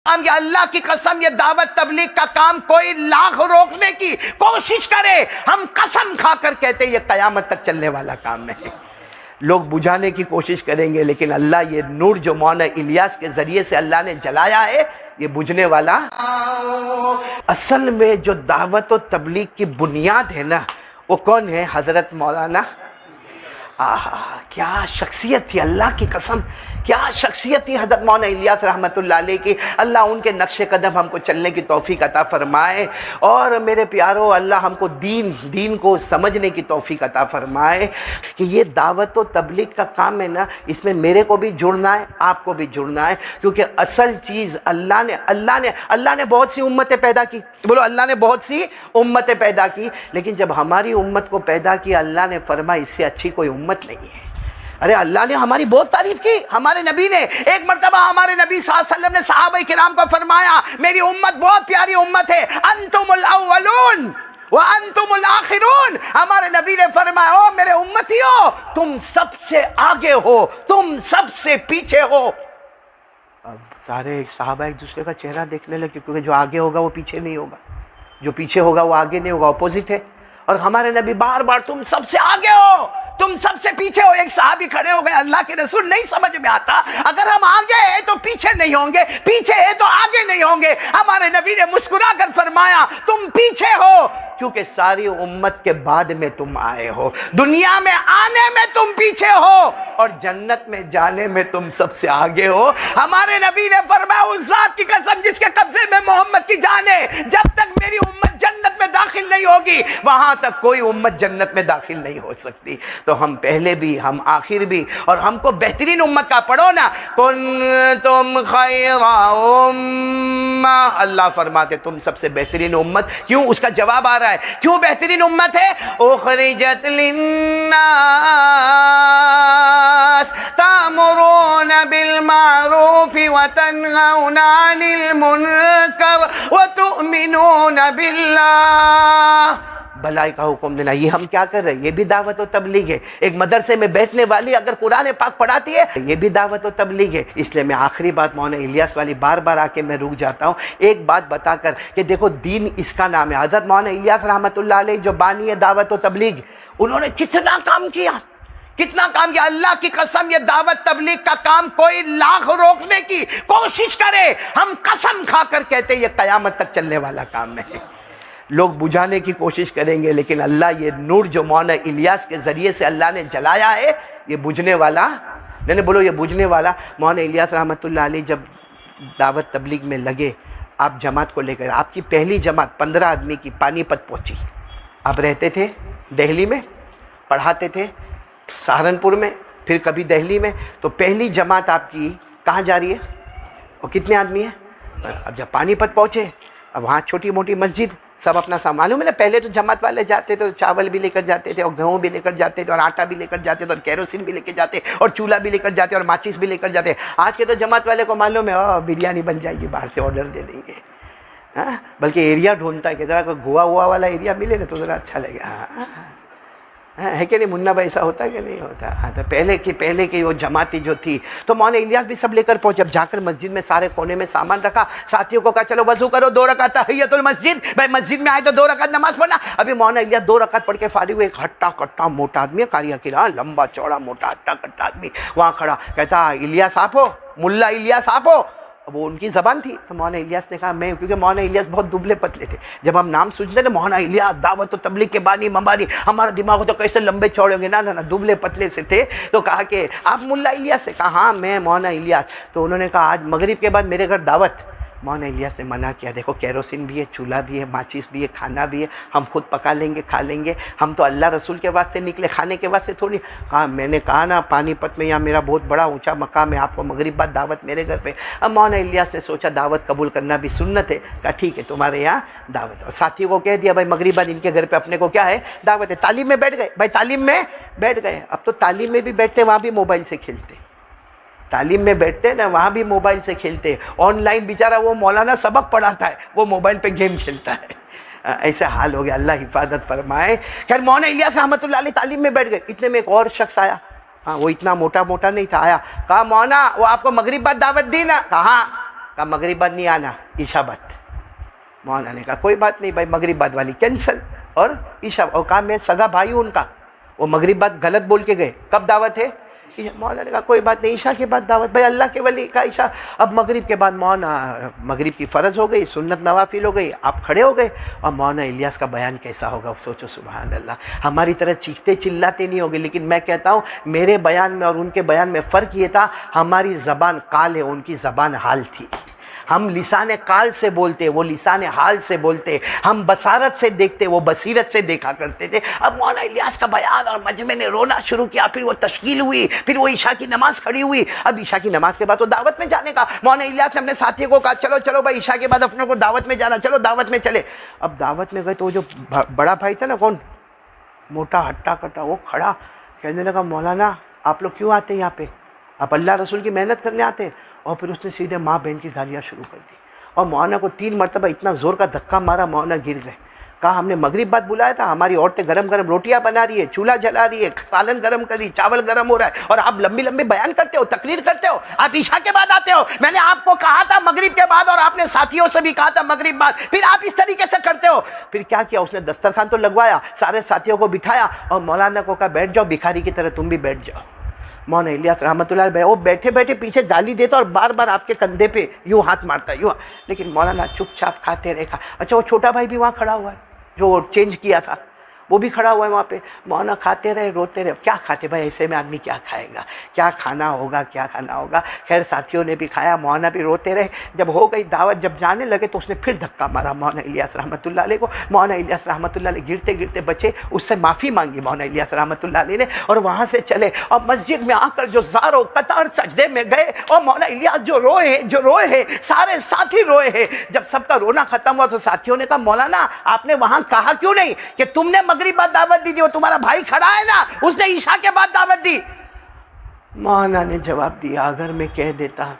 یہ اللہ کی قسم، یہ دعوت تبلیغ کا کام کوئی لاکھ روکنے کی کوشش کرے، ہم قسم کھا کر کہتے ہیں یہ قیامت تک چلنے والا کام ہے۔ لوگ بجھانے کی کوشش کریں گے، لیکن اللہ یہ نور جو مولانا الیاس کے ذریعے سے اللہ نے جلایا ہے، یہ بجھنے والا۔ اصل میں جو دعوت و تبلیغ کی بنیاد ہے نا، وہ کون ہے؟ حضرت مولانا۔ کیا شخصیت تھی، اللہ کی قسم کیا شخصیت تھی حضرت مولانا الیاس رحمۃ اللہ علیہ کی۔ اللہ ان کے نقش قدم ہم کو چلنے کی توفیق عطا فرمائے، اور میرے پیارو اللہ ہم کو دین کو سمجھنے کی توفیق عطا فرمائے کہ یہ دعوت و تبلیغ کا کام ہے نا، اس میں میرے کو بھی جڑنا ہے، آپ کو بھی جڑنا ہے، کیونکہ اصل چیز اللہ نے بہت سی امتیں پیدا کی، بولو اللہ نے بہت سی امتیں پیدا کی، لیکن جب ہماری امت کو پیدا کیا اللہ نے فرمایا اس سے اچھی کوئی امت نہیں ہے۔ ارے اللہ نے ہماری بہت تعریف کی، ہمارے نبی نے ایک مرتبہ ہمارے نبی صلی اللہ علیہ وسلم نے صحابہ کرام کو فرمایا میری امت بہت پیاری امت ہے، انتم الاولون وانتم الاخرون۔ ہمارے نبی نے فرمایا او میرے امتیو، تم سب سے آگے ہو، تم سب سے پیچھے ہو۔ اب سارے صحابہ ایک دوسرے کا چہرہ دیکھنے لگے، کیونکہ جو آگے ہوگا وہ پیچھے نہیں ہوگا، جو پیچھے ہوگا وہ آگے نہیں ہوگا، اپوزٹ ہے۔ اور ہمارے نبی بار بار تم سب سے آگے ہو، تم سب سے پیچھے ہو۔ ایک صحابی کھڑے ہو گئے، اللہ کے رسول نہیں سمجھ میں آتا، اگر ہم آگے ہیں تو پیچھے نہیں ہوں گے، پیچھے ہیں تو آگے نہیں ہوں گے۔ ہمارے نبی نے مسکرا کر فرمایا تم پیچھے ہو، کیونکہ ساری امت کے بعد میں تم آئے ہو، دنیا میں آنے میں تم پیچھے ہو اور جنت میں جانے میں تم سب سے آگے ہو۔ ہمارے نبی نے فرمایا اس ذات کی قسم جس کے قبضے میں محمد کی جان ہے، جب تک میری امت جنت میں داخل نہیں ہوگی وہاں تک کوئی امت جنت میں داخل نہیں ہو سکتی۔ تو ہم پہلے بھی، ہم آخر بھی، اور ہم کو بہترین امت کا پڑھو نا، کنتم خیر امہ، اللہ فرماتے تم سب سے بہترین امت۔ کیوں؟ اس کا جواب آ رہا ہے، کیوں بہترین امت ہے؟ اخرجت للناس تأمرون بالمعروف وتنہون عن المنکر وتؤمنون باللہ، بھلائی کا حکم دینا۔ یہ ہم کیا کر رہے ہیں؟ یہ بھی دعوت و تبلیغ ہے۔ ایک مدرسے میں بیٹھنے والی اگر قرآن پاک پڑھاتی ہے یہ بھی دعوت و تبلیغ ہے۔ اس لیے میں آخری بات مولانا الیاس والی بار بار آ کے میں رک جاتا ہوں، ایک بات بتا کر کہ دیکھو دین اس کا نام ہے۔ حضرت مولانا الیاس رحمۃ اللہ علیہ جو بانی ہے دعوت و تبلیغ، انہوں نے کتنا کام کیا، کتنا کام کیا۔ اللہ کی قسم یہ دعوت تبلیغ کا کام کوئی لاکھ روکنے کی کوشش کرے، ہم قسم کھا کر کہتے ہیں یہ قیامت تک چلنے والا کام ہے۔ لوگ بجھانے کی کوشش کریں گے، لیکن اللہ یہ نور جو مولانا الیاس کے ذریعے سے اللہ نے جلایا ہے، یہ بجھنے والا نہیں، بولو یہ بجھنے والا۔ مولانا الیاس رحمۃ اللہ علیہ جب دعوت تبلیغ میں لگے، آپ جماعت کو لے کر، آپ کی پہلی جماعت 15 آدمی کی پانی پت پہنچی۔ آپ رہتے تھے دہلی میں، پڑھاتے تھے سہارنپور میں، پھر کبھی دہلی میں، تو پہلی جماعت آپ کی کہاں جا رہی ہے اور کتنے آدمی ہیں؟ اب جب پانی پت پہنچے، اب وہاں چھوٹی موٹی مسجد، سب اپنا سامان، معلوم ہے نا پہلے تو جماعت والے جاتے تھے تو چاول بھی لے کر جاتے تھے اور گیہوں بھی لے کر جاتے تھے اور آٹا بھی لے کر جاتے تھے اور کیروسین بھی لے کے جاتے اور چولہا بھی لے کر جاتے اور ماچس بھی لے کر جاتے۔ آج کے تو جماعت والے کو معلوم ہے بریانی بن جائے گی، باہر سے آرڈر دے دیں گے، بلکہ ایریا ڈھونڈتا ہے کہ ذرا کوئی گوا ہوا والا ایریا ملے نا تو ذرا اچھا لگے۔ ہے کہ نہیں منا بھائی، ایسا ہوتا ہے کہ نہیں ہوتا؟ تو پہلے کی وہ جماعتی جو تھی، تو مولانا الیاس بھی سب لے کر پہنچے۔ اب جا کر مسجد میں سارے کونے میں سامان رکھا، ساتھیوں کو کہا چلو وضو کرو، 2 رکعت تحیۃ المسجد، بھائی مسجد میں آئے تو 2 رکعت نماز پڑھنا۔ ابھی مولانا الیاس 2 رکعت پڑھ کے فارغ ہوئے، ایک ہٹا کٹا موٹا آدمی ہے، قاری اکیلا، لمبا چوڑا موٹا ہٹا کٹا آدمی وہاں کھڑا، کہتا الیاس آپ ہو؟ ملا الیاس آپ ہو؟ وہ ان کی زبان تھی، تو مولانا الیاس نے کہا میں، کیونکہ مولانا الیاس بہت دبلے پتلے تھے۔ جب ہم نام سوچتے نا مولانا الیاس دعوت و تبلیغ کے بانی مبانی، ہمارا دماغ تو کیسے لمبے چوڑے ہوں گے، نہ دبلے پتلے سے تھے۔ تو کہا کہ آپ ملا الیاس سے؟ کہا ہاں میں مولانا الیاس۔ تو انہوں نے کہا آج مغرب کے بعد میرے گھر دعوت۔ مولانا الیاس نے منع کیا، دیکھو کیروسین بھی ہے، چولہا بھی ہے، ماچس بھی ہے، کھانا بھی ہے، ہم خود پکا لیں گے، کھا لیں گے، ہم تو اللہ رسول کے واسطے نکلے، کھانے کے واسطے تھوڑی۔ کہا میں نے کہا نا پانی پت میں یہاں میرا بہت بڑا اونچا مقام ہے، آپ کو مغرب بعد دعوت میرے گھر پہ۔ اب مولانا الیاس نے سوچا دعوت قبول کرنا بھی سنت ہے، کہا ٹھیک ہے تمہارے یہاں دعوت۔ اور ساتھی کو کہہ دیا بھائی مغرب بعد ان کے گھر پہ اپنے کو کیا ہے دعوت ہے۔ تعلیم میں بیٹھ گئے، بھائی تعلیم میں بیٹھ گئے۔ اب تو تعلیم میں بھی بیٹھتے وہاں بھی موبائل سے کھیلتے، تعلیم میں بیٹھتے نا وہاں بھی موبائل سے کھیلتے، آن لائن بیچارہ وہ مولانا سبق پڑھاتا ہے، وہ موبائل پہ گیم کھیلتا ہے۔ ایسا حال ہو گیا، اللہ حفاظت فرمائے۔ خیر مولانا الیاس رحمۃ اللہ علیہ تعلیم میں بیٹھ گئے، اتنے میں ایک اور شخص آیا، وہ اتنا موٹا نہیں تھا، آیا، کہا مولانا وہ آپ کو مغرب بعد دعوت دی نا؟ کہا کہا مغرب بعد نہیں آنا، عشاء بعد۔ مولانا نے کہا کوئی بات نہیں بھائی، مغرب بعد والی کینسل اور عشاء، اور کہا میں سگا بھائی ہوں ان کا، وہ مغرب بعد غلط بول کے گئے، کب دعوت ہے؟ مولانا نے کہا کوئی بات نہیں، عشاء کے بعد دعوت، بھائی اللہ کے ولی کا عشاء۔ اب مغرب کے بعد مولانا مغرب کی فرض ہو گئی، سنت نوافل ہو گئی، آپ کھڑے ہو گئے، اور مولانا الیاس کا بیان کیسا ہوگا سوچو، سبحان اللہ۔ ہماری طرح چیختے چلاتے نہیں ہوگے، لیکن میں کہتا ہوں میرے بیان میں اور ان کے بیان میں فرق یہ تھا، ہماری زبان قال ہے، ان کی زبان حال تھی۔ ہم لسان قال سے بولتے، وہ لسان حال سے بولتے، ہم بصارت سے دیکھتے، وہ بصیرت سے دیکھا کرتے تھے۔ اب مولانا الیاس کا بیان اور مجمع نے رونا شروع کیا، پھر وہ تشکیل ہوئی، پھر وہ عشاء کی نماز کھڑی ہوئی۔ اب عشاء کی نماز کے بعد تو دعوت میں جانے کا، مولانا الیاس نے اپنے ساتھیوں کو کہا چلو چلو بھائی عشاء کے بعد اپنے کو دعوت میں جانا، چلو دعوت میں چلے۔ اب دعوت میں گئے تو وہ جو بڑا بھائی تھا نا، کون، موٹا ہٹا کٹا، وہ کھڑا کہنے لگا مولانا آپ لوگ کیوں آتے ہیں یہاں پہ؟ آپ اللہ رسول کی محنت کرنے آتے ہیں؟ اور پھر اس نے سیدھے ماں بہن کی گالیاں شروع کر دی، اور مولانا کو 3 مرتبہ اتنا زور کا دھکا مارا، مولانا گر گئے۔ کہا ہم نے مغرب بعد بلایا تھا، ہماری عورتیں گرم گرم روٹیاں بنا رہی ہے، چولہا جلا رہی ہے، سالن گرم کر رہی، چاول گرم ہو رہا ہے، اور آپ لمبی لمبی بیان کرتے ہو، تقریر کرتے ہو، آپ عشاء کے بعد آتے ہو۔ میں نے آپ کو کہا تھا مغرب کے بعد، اور آپ نے ساتھیوں سے بھی کہا تھا مغرب بعد، پھر آپ اس طریقے سے کرتے ہو۔ پھر کیا کیا اس نے، دسترخوان تو لگوایا، سارے ساتھیوں کو بٹھایا، اور مولانا کو کہا بیٹھ جاؤ، بھکاری کی طرح تم بھی بیٹھ جاؤ۔ مولانا الیاس رحمۃ اللہ علیہ وہ بیٹھے بیٹھے پیچھے گالی دیتا اور بار بار آپ کے کندھے پہ یوں ہاتھ مارتا ہے، یوں، لیکن مولانا چپ چاپ کھاتے رہے۔ اچھا وہ چھوٹا بھائی بھی وہاں کھڑا ہوا ہے جو چینج کیا تھا، وہ بھی کھڑا ہوا ہے وہاں پہ۔ مولانا کھاتے رہے، روتے رہے، کیا کھاتے بھائی، ایسے میں آدمی کیا کھائے گا، کیا کھانا ہوگا، کیا کھانا ہوگا۔ خیر ساتھیوں نے بھی کھایا، مولانا بھی روتے رہے۔ جب ہو گئی دعوت، جب جانے لگے تو اس نے پھر دھکا مارا مولانا الیاس رحمۃ اللہ علیہ کو۔ مولانا الیاس رحمۃ اللہ علیہ گرتے گرتے بچے، اس سے معافی مانگی مولانا الیاس رحمۃ اللہ علیہ نے، اور وہاں سے چلے، اور مسجد میں آ کر جو زار و قطار سجدے میں گئے، اور مولانا الیاس جو روئے ہیں، سارے ساتھی روئے ہیں۔ جب سب کا رونا ختم ہوا تو ساتھیوں نے کہا مولانا آپ نے وہاں کہا کیوں نہیں کہ تم نے مغرب بعد دعوت دی تھی، وہ تمہارا بھائی کھڑا ہے نا، اس نے عشاء کے بعد دعوت دی۔ مولانا نے جواب دیا اگر میں کہہ دیتا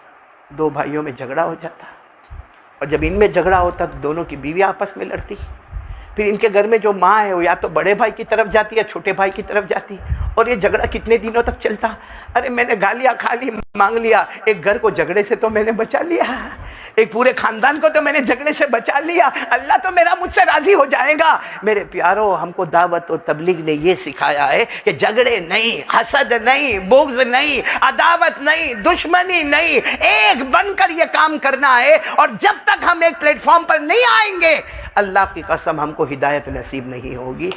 2 بھائیوں میں جھگڑا ہو جاتا، اور جب ان میں جھگڑا ہوتا تو دونوں کی بیوی آپس میں لڑتی، پھر ان کے گھر میں جو ماں ہے وہ یا تو بڑے بھائی کی طرف جاتی یا چھوٹے بھائی کی طرف جاتی، اور یہ جھگڑا کتنے دنوں تک چلتا۔ ارے میں نے گالیاں کھا لی، مانگ لیا، ایک گھر کو جھگڑے سے تو میں نے بچا لیا، ایک پورے خاندان کو تو میں نے جھگڑے سے بچا لیا، اللہ تو میرا مجھ سے راضی ہو جائے گا۔ میرے پیارو، ہم کو دعوت و تبلیغ نے یہ سکھایا ہے کہ جھگڑے نہیں، حسد نہیں، بغض نہیں، عداوت نہیں، دشمنی نہیں، ایک بن کر یہ کام کرنا ہے، اور جب تک ہم ایک پلیٹ فارم پر نہیں آئیں گے اللہ کی قسم ہم کو ہدایت نصیب نہیں ہوگی۔